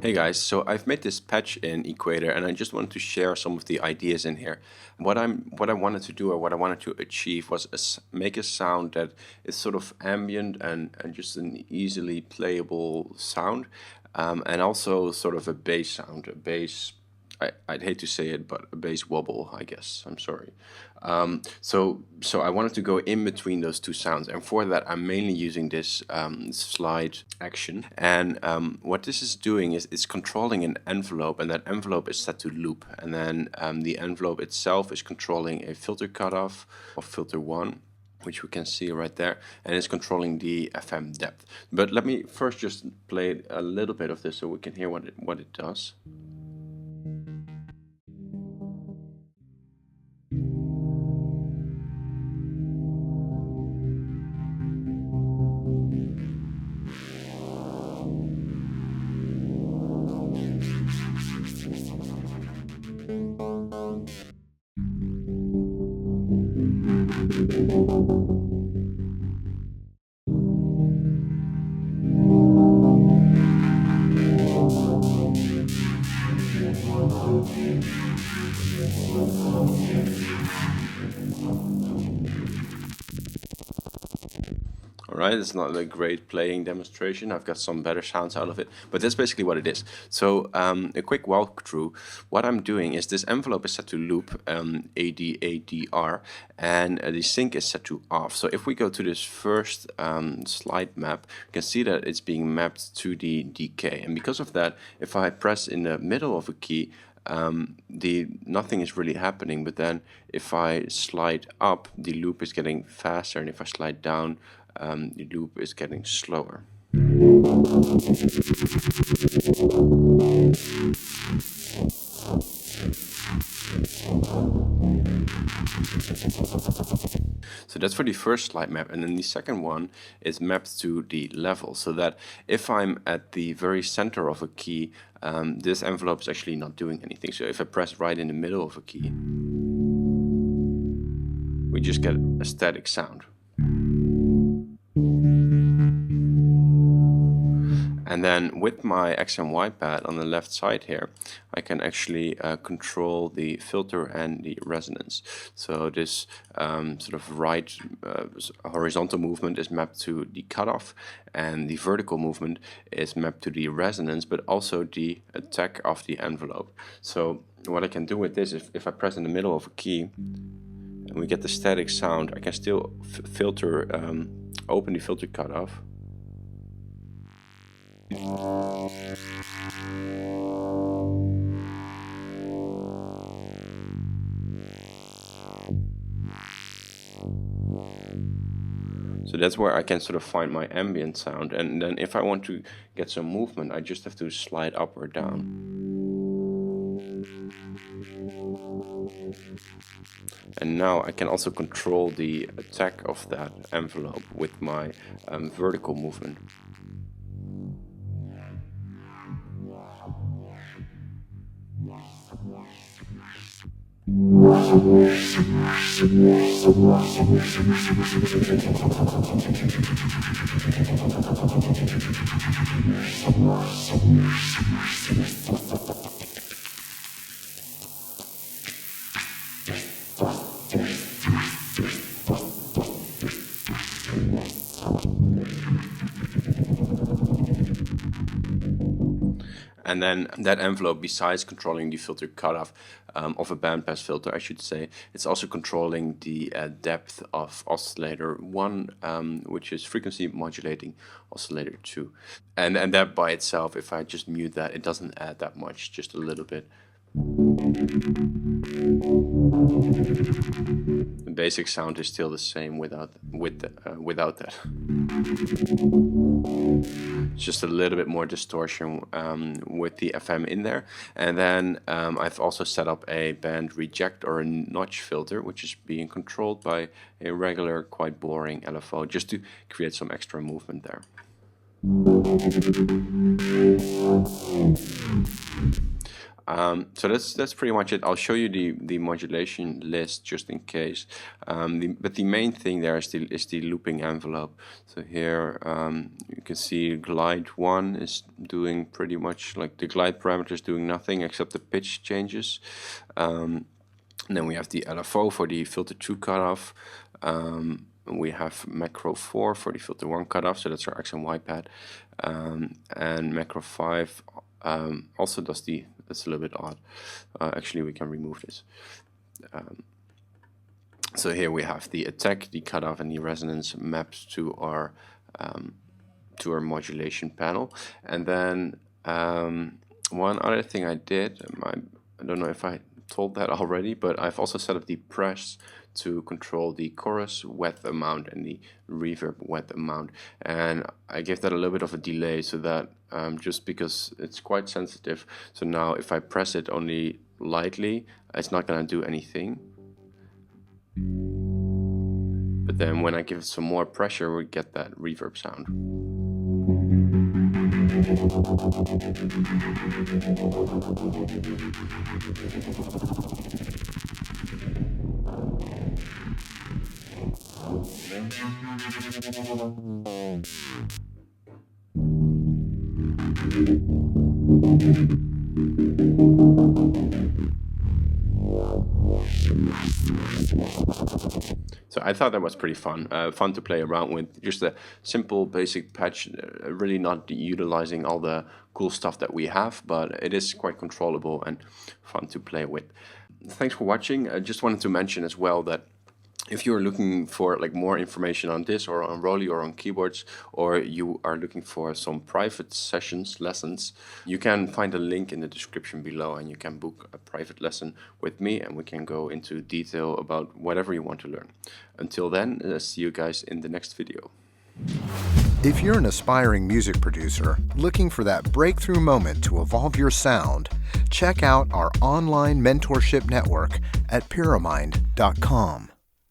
Hey guys, so I've made this patch in Equator and I just wanted to share some of the ideas in here. What I wanted to do, or what I wanted to achieve, was make a sound that is sort of ambient and just an easily playable sound, and also sort of a bass sound, a bass. I'd hate to say it, but a bass wobble, I guess. I'm sorry. So I wanted to go in between those two sounds, and for that I'm mainly using this slide action. And what this is doing is it's controlling an envelope, and that envelope is set to loop. And then the envelope itself is controlling a filter cutoff of filter 1, which we can see right there, and it's controlling the FM depth. But let me first just play a little bit of this so we can hear what it does. Alright, it's not a great playing demonstration. I've got some better sounds out of it, but that's basically what it is. So a quick walkthrough. What I'm doing is this envelope is set to loop, ADADR, and the sync is set to off. So if we go to this first slide map, you can see that it's being mapped to the decay. And because of that, if I press in the middle of a key, nothing is really happening. But then if I slide up, the loop is getting faster, and if I slide down, the loop is getting slower. So that's for the first slide map, and then the second one is mapped to the level, so that if I'm at the very center of a key, this envelope is actually not doing anything. So if I press right in the middle of a key, we just get a static sound. And then with my X and Y pad on the left side here, I can actually control the filter and the resonance. So this sort of right horizontal movement is mapped to the cutoff, and the vertical movement is mapped to the resonance, but also the attack of the envelope. So what I can do with this is, if I press in the middle of a key and we get the static sound, I can still filter, open the filter cutoff. So that's where I can sort of find my ambient sound, and then if I want to get some movement, I just have to slide up or down. And now I can also control the attack of that envelope with my vertical movement. And then that envelope, besides controlling the filter cutoff of a bandpass filter, I should say, it's also controlling the depth of oscillator 1, which is frequency modulating oscillator 2. And that by itself, if I just mute that, it doesn't add that much, just a little bit. The basic sound is still the same without that. It's just a little bit more distortion with the FM in there. And then I've also set up a band reject or a notch filter, which is being controlled by a regular, quite boring LFO, just to create some extra movement there. So that's pretty much it. I'll show you the modulation list just in case. But the main thing there is the looping envelope. So here you can see glide 1 is doing pretty much like the glide parameter is doing nothing except the pitch changes. And then we have the LFO for the filter 2 cutoff. We have macro 4 for the filter 1 cutoff, so that's our X and Y pad. And macro 5 also does that's a little bit odd. Actually, we can remove this. So here we have the attack, the cutoff, and the resonance mapped to our modulation panel. And then one other thing I did, I don't know if I told that already, but I've also set up the press to control the chorus width amount and the reverb width amount, and I gave that a little bit of a delay so that just because it's quite sensitive, so now if I press it only lightly, it's not gonna do anything, but then when I give it some more pressure, we get that reverb sound. So I thought that was pretty fun to play around with. Just a simple basic patch, really not utilizing all the cool stuff that we have, but it is quite controllable and fun to play with. Thanks for watching. I just wanted to mention as well that if you're looking for like more information on this or on ROLI or on keyboards, or you are looking for some private lessons, you can find a link in the description below and you can book a private lesson with me and we can go into detail about whatever you want to learn. Until then, see you guys in the next video. If you're an aspiring music producer looking for that breakthrough moment to evolve your sound, check out our online mentorship network at Pyramind.com.